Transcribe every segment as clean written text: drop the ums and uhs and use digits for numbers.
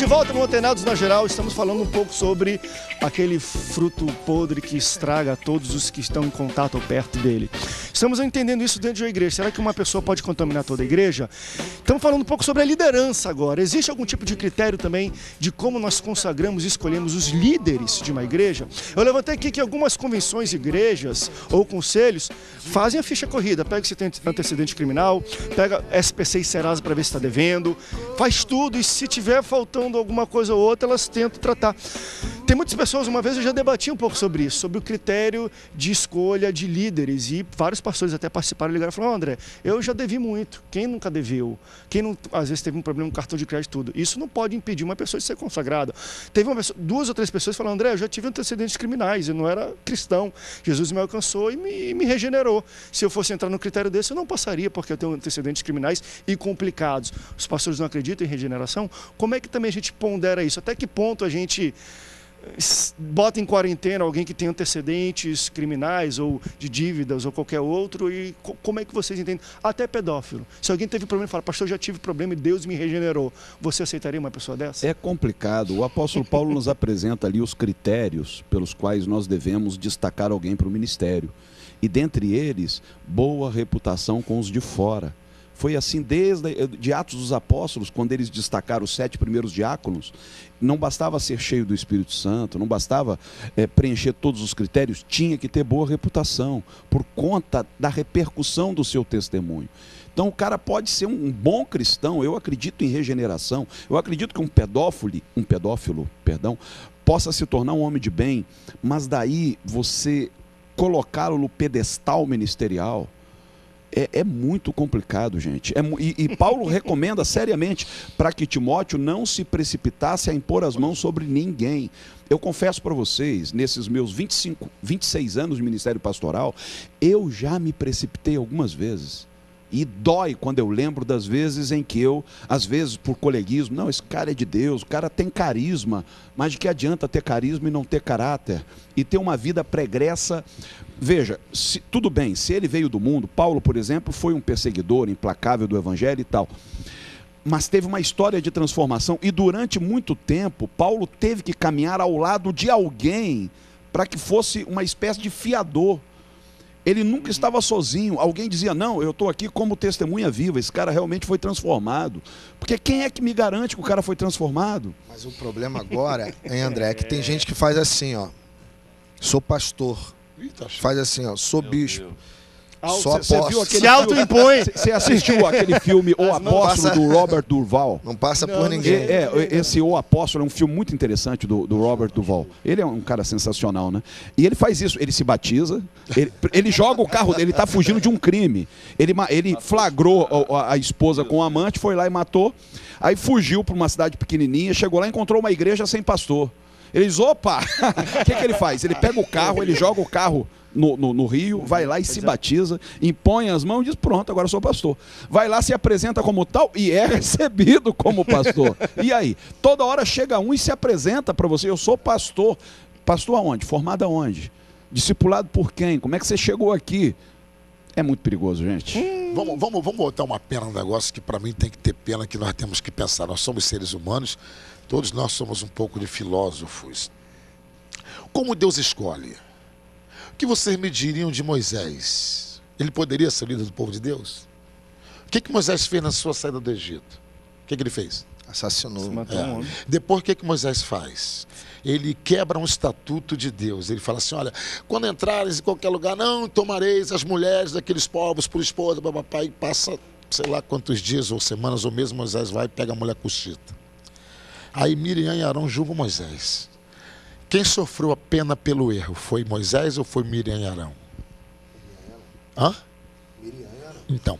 volta no Antenados na Geral, estamos falando um pouco sobre aquele fruto podre que estraga todos os que estão em contato ou perto dele. Estamos entendendo isso dentro de uma igreja. Será que uma pessoa pode contaminar toda a igreja? Estamos falando um pouco sobre a liderança agora. Existe algum tipo de critério também de como nós consagramos e escolhemos os líderes de uma igreja? Eu levantei aqui que algumas convenções, igrejas ou conselhos fazem a ficha corrida. Pega se tem antecedente criminal, pega SPC e Serasa para ver se está devendo, faz tudo e se tiver faltando alguma coisa ou outra, elas tentam tratar. Tem muitas pessoas, uma vez eu já debati um pouco sobre isso, sobre o critério de escolha de líderes, e vários pastores até participaram e ligaram e falaram: André, eu já devi muito, quem nunca deveu? Quem não, às vezes teve um problema com cartão de crédito, tudo. Isso não pode impedir uma pessoa de ser consagrada. Teve duas ou três pessoas que falaram: André, eu já tive antecedentes criminais, eu não era cristão, Jesus me alcançou e me regenerou. Se eu fosse entrar no critério desse, eu não passaria, porque eu tenho antecedentes criminais e complicados. Os pastores não acreditam em regeneração? Como é que também a gente pondera isso? Até que ponto a gente bota em quarentena alguém que tem antecedentes criminais ou de dívidas ou qualquer outro, e como é que vocês entendem? Até pedófilo. Se alguém teve problema e fala: pastor, eu já tive problema e Deus me regenerou, você aceitaria uma pessoa dessa? É complicado. O apóstolo Paulo nos apresenta ali os critérios pelos quais nós devemos destacar alguém para o ministério. E dentre eles, boa reputação com os de fora. Foi assim desde Atos dos Apóstolos, quando eles destacaram os 7 primeiros diáconos. Não bastava ser cheio do Espírito Santo, não bastava preencher todos os critérios, tinha que ter boa reputação, por conta da repercussão do seu testemunho. Então o cara pode ser um bom cristão, eu acredito em regeneração, eu acredito que um pedófilo, possa se tornar um homem de bem, mas daí você colocá-lo no pedestal ministerial, é muito complicado, gente. E Paulo recomenda seriamente para que Timóteo não se precipitasse a impor as mãos sobre ninguém. Eu confesso para vocês, nesses meus 26 anos de ministério pastoral, eu já me precipitei algumas vezes. E dói quando eu lembro das vezes em que eu, às vezes por coleguismo, não, esse cara é de Deus, o cara tem carisma, mas de que adianta ter carisma e não ter caráter? E ter uma vida pregressa. Veja, tudo bem, se ele veio do mundo, Paulo, por exemplo, foi um perseguidor implacável do evangelho e tal, mas teve uma história de transformação, e durante muito tempo, Paulo teve que caminhar ao lado de alguém para que fosse uma espécie de fiador. Ele nunca estava sozinho. Alguém dizia: não, eu estou aqui como testemunha viva, esse cara realmente foi transformado. Porque quem é que me garante que o cara foi transformado? Mas o problema agora, hein, André, é que tem gente que faz assim, ó: sou pastor. Faz assim, ó: sou bispo. Só apóstolo. Se autoimpõe. Você assistiu aquele filme O Apóstolo do Robert Durval? Não passa por ninguém. Esse O Apóstolo é um filme muito interessante do Robert Durval. Ele é um cara sensacional, né? E ele faz isso, ele se batiza, ele joga o carro dele, ele está fugindo de um crime. Ele flagrou a esposa com o amante, foi lá e matou. Aí fugiu para uma cidade pequenininha, chegou lá e encontrou uma igreja sem pastor. Ele diz: opa! O que ele faz? Ele pega o carro, ele joga o carro no rio, vai lá e se batiza, impõe as mãos e diz: pronto, agora eu sou pastor. Vai lá, se apresenta como tal e é recebido como pastor. E aí? Toda hora chega um e se apresenta para você: eu sou pastor. Pastor aonde? Formado aonde? Discipulado por quem? Como é que você chegou aqui? É muito perigoso, gente. Vamos botar uma pena no negócio que para mim tem que ter pena, que nós temos que pensar. Nós somos seres humanos, todos nós somos um pouco de filósofos. Como Deus escolhe? O que vocês me diriam de Moisés? Ele poderia ser líder do povo de Deus? O que Moisés fez na sua saída do Egito? O que ele fez? Assassinou. Depois, o que Moisés faz? Ele quebra um estatuto de Deus. Ele fala assim: olha, quando entrares em qualquer lugar, não tomareis as mulheres daqueles povos por esposa, papai. E passa, sei lá quantos dias ou semanas, ou mesmo Moisés vai e pega a mulher cuxita. Aí Miriam e Arão julgam Moisés. Quem sofreu a pena pelo erro? Foi Moisés ou foi Miriam e Arão? Hã? Miriam e Arão. Então,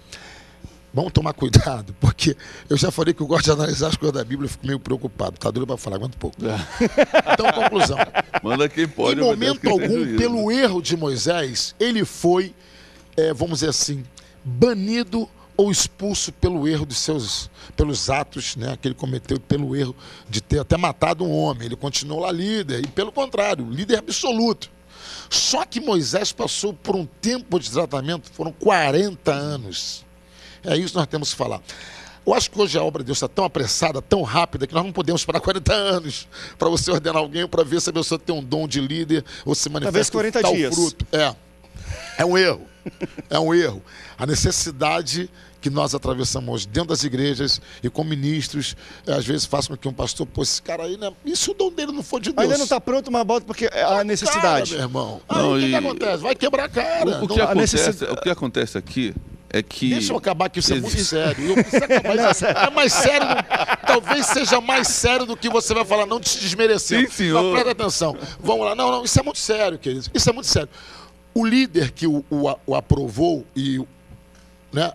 vamos tomar cuidado, porque eu já falei que eu gosto de analisar as coisas da Bíblia, eu fico meio preocupado. Tá duro para falar, aguenta um pouco. Então, conclusão. Manda quem pode. Em momento algum, pelo erro de Moisés, ele foi, vamos dizer assim, banido ou expulso pelo erro pelos atos, né, que ele cometeu, pelo erro de ter até matado um homem. Ele continuou lá líder, e pelo contrário, líder absoluto. Só que Moisés passou por um tempo de tratamento, foram 40 anos. É isso que nós temos que falar. Eu acho que hoje a obra de Deus está tão apressada, tão rápida, que nós não podemos esperar 40 anos para você ordenar alguém, para ver se a pessoa tem um dom de líder ou se manifesta talvez 40 tal dias. fruto. É um erro. É um erro. A necessidade que nós atravessamos hoje dentro das igrejas e com ministros, às vezes faz com que um pastor, pô, esse cara aí, né? E se o dom dele não for de Deus? Ainda não está pronto, mas bota porque é a necessidade. Cara, meu irmão. Não, Aí o que acontece? Vai quebrar a cara. O que acontece aqui é que... Deixa eu acabar aqui, isso é muito sério. Eu preciso acabar, é mais sério, talvez seja mais sério do que você vai falar, não te desmerecer. Sim, senhor. Mas presta atenção. Vamos lá. Não, isso é muito sério, queridos. Isso é muito sério. O líder que o aprovou e, né,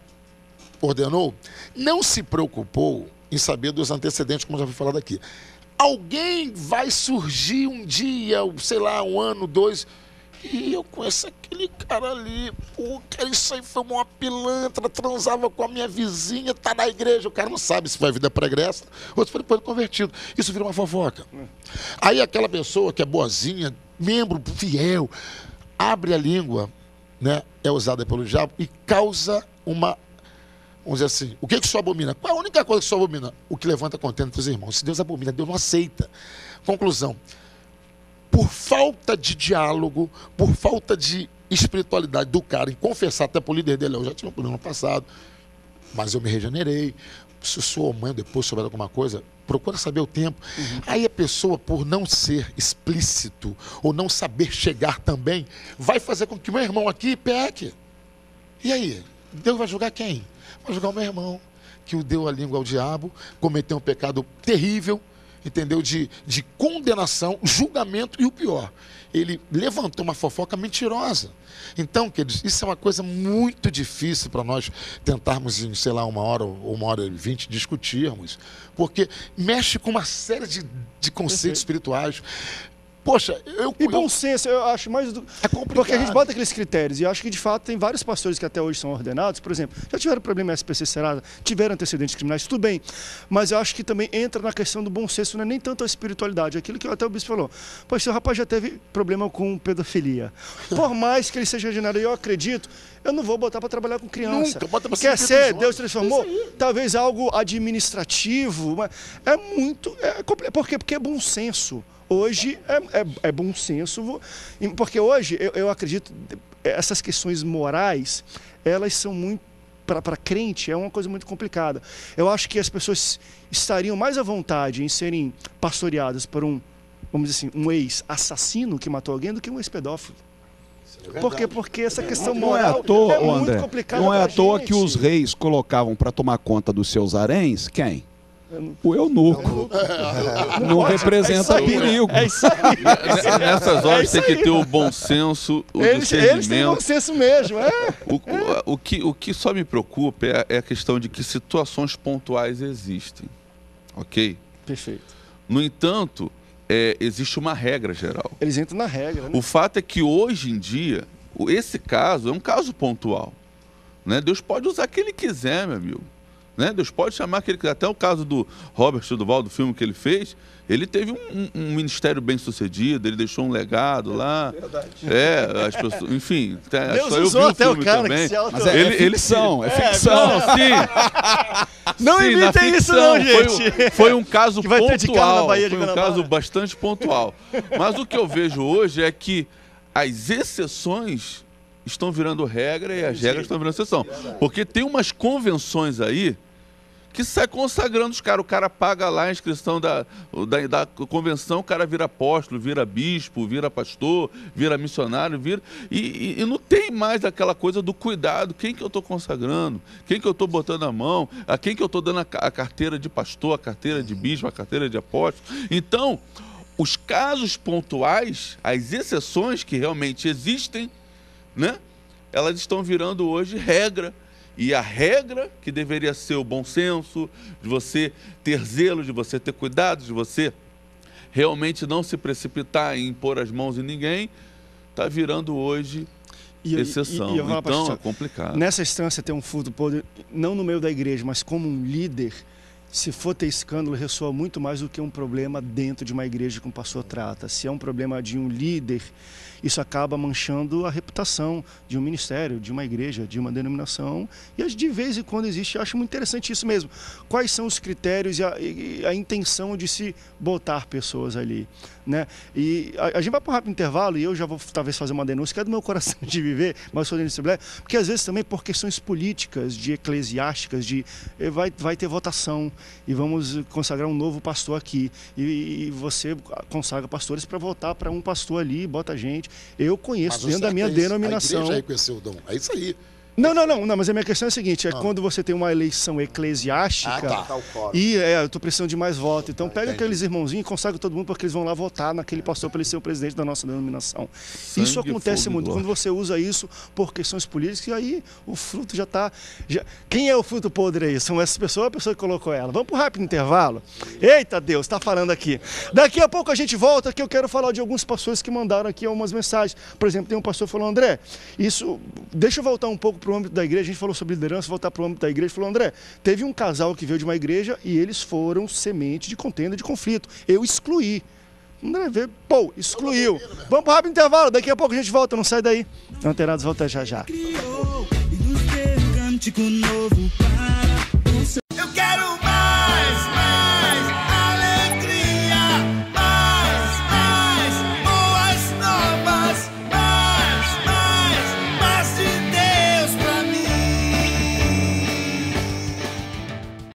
ordenou, não se preocupou em saber dos antecedentes, como já foi falado aqui. Alguém vai surgir um dia, sei lá, um ano, 2... E eu conheço aquele cara ali, pô, cara, isso aí foi uma pilantra, transava com a minha vizinha, tá na igreja. O cara não sabe se foi a vida pregressa ou se foi depois convertido. Isso vira uma fofoca. Aí aquela pessoa que é boazinha, membro fiel, abre a língua, né, é usada pelo diabo e causa uma... Vamos dizer assim, o que o senhor abomina? Qual é a única coisa que o senhor abomina? O que levanta contenda entre os irmãos. Se Deus abomina, Deus não aceita. Conclusão. Por falta de diálogo, por falta de espiritualidade do cara em confessar até para o líder dele, eu já tive um problema no passado, mas eu me regenerei. Se sua mãe depois souber alguma coisa, procura saber o tempo. Aí a pessoa, por não ser explícito ou não saber chegar também, vai fazer com que o meu irmão aqui peque. E aí? Deus vai julgar quem? Vai julgar o meu irmão, que o deu a língua ao diabo, cometeu um pecado terrível, entendeu? De condenação, julgamento e o pior. Ele levantou uma fofoca mentirosa. Então, queridos, isso é uma coisa muito difícil para nós tentarmos em, sei lá, 1 hora ou 1h20 discutirmos, porque mexe com uma série de conceitos espirituais. Poxa, E bom senso, eu acho mais do... É complicado. Porque a gente bota aqueles critérios, e eu acho que de fato tem vários pastores que até hoje são ordenados, por exemplo, já tiveram problema em SPC Serasa, tiveram antecedentes criminais, tudo bem, mas eu acho que também entra na questão do bom senso, não é nem tanto a espiritualidade, aquilo que até o bispo falou. Pois o rapaz já teve problema com pedofilia. Por mais que ele seja regenerado, eu acredito, eu não vou botar para trabalhar com criança. Nunca, bota pra Quer ser ser, Deus transformou? Talvez algo administrativo, mas é muito... Por quê? Porque é bom senso. Hoje é bom senso, porque hoje eu acredito essas questões morais, elas são muito, para crente, é uma coisa muito complicada. Eu acho que as pessoas estariam mais à vontade em serem pastoreadas por vamos dizer assim, um ex-assassino que matou alguém do que um ex-pedófilo. Por quê? Porque essa questão moral é muito André, complicada. não é à toa gente. que os reis colocavam para tomar conta dos seus haréns, quem? O eunuco. Não representa perigo. É isso aí. Nessas horas tem que ter o bom senso, o Eles têm bom discernimento. senso mesmo, O que só me preocupa é a questão de que situações pontuais existem. Ok? Perfeito. No entanto, existe uma regra geral. Eles entram na regra, né? O fato é que hoje em dia, esse caso é um caso pontual. Né? Deus pode usar quem ele quiser, meu amigo. Né? Deus pode chamar aquele... Até o caso do Robert Duval, do filme que ele fez, ele teve um ministério bem sucedido, ele deixou um legado lá. Verdade. As pessoas, enfim, Deus só eu vi usou o até filme o cara também. que se Mas é ficção, é ficção. Não, sim. Não Sim, imitem na isso ficção, não, gente. Foi um caso Que vai ter de carro na pontual, Baía de foi um Guanabara. caso bastante pontual. Mas o que eu vejo hoje é que as exceções estão virando regra e as regras estão virando exceção. Porque tem umas convenções aí que sai consagrando os caras. O cara paga lá a inscrição da convenção, o cara vira apóstolo, vira bispo, vira pastor, vira missionário, e não tem mais aquela coisa do cuidado. Quem que eu estou consagrando? Quem que eu estou botando a mão? A quem que eu estou dando a carteira de pastor, a carteira de bispo, a carteira de apóstolo? Então, os casos pontuais, as exceções que realmente existem, né? Elas estão virando hoje regra. E a regra, que deveria ser o bom senso, de você ter zelo, de você ter cuidado, de você realmente não se precipitar em pôr as mãos em ninguém, está virando hoje exceção. Então é complicado. Nessa instância tem um fruto podre, não no meio da igreja, mas como um líder, se for ter escândalo, ressoa muito mais do que um problema dentro de uma igreja que um pastor trata. Se é um problema de um líder, isso acaba manchando a reputação de um ministério, de uma igreja, de uma denominação. E de vez em quando existe, eu acho muito interessante isso mesmo. Quais são os critérios e a intenção de se botar pessoas ali, né? E a gente vai para um rápido intervalo e eu já vou talvez fazer uma denúncia, que é do meu coração de viver, mas eu sou de Assembleia, porque às vezes também por questões políticas, de eclesiásticas, vai ter votação e vamos consagrar um novo pastor aqui. E você consagra pastores para votar para um pastor ali, bota gente. Eu conheço dentro da minha denominação. A igreja reconheceu o dom. É isso aí. Não, mas a minha questão é a seguinte, quando você tem uma eleição eclesiástica e eu estou precisando de mais votos, então pega aqueles irmãozinhos e consagra todo mundo porque eles vão lá votar naquele pastor para ele ser o presidente da nossa denominação. Isso acontece muito, quando você usa isso por questões políticas, e aí o fruto já está... Quem é o fruto podre aí? São essas pessoas ou a pessoa que colocou ela? Vamos para um rápido intervalo? Eita Deus, está falando aqui. Daqui a pouco a gente volta, que eu quero falar de alguns pastores que mandaram aqui algumas mensagens. Por exemplo, tem um pastor que falou, André, deixa eu voltar um pouco para o âmbito da igreja, a gente falou sobre liderança, voltar para o âmbito da igreja, falou, André, teve um casal que veio de uma igreja e eles foram semente de contenda, de conflito. Eu excluí. André veio, excluiu. Vamos para o rápido intervalo, daqui a pouco a gente volta, não sai daí. Antenados volta já já.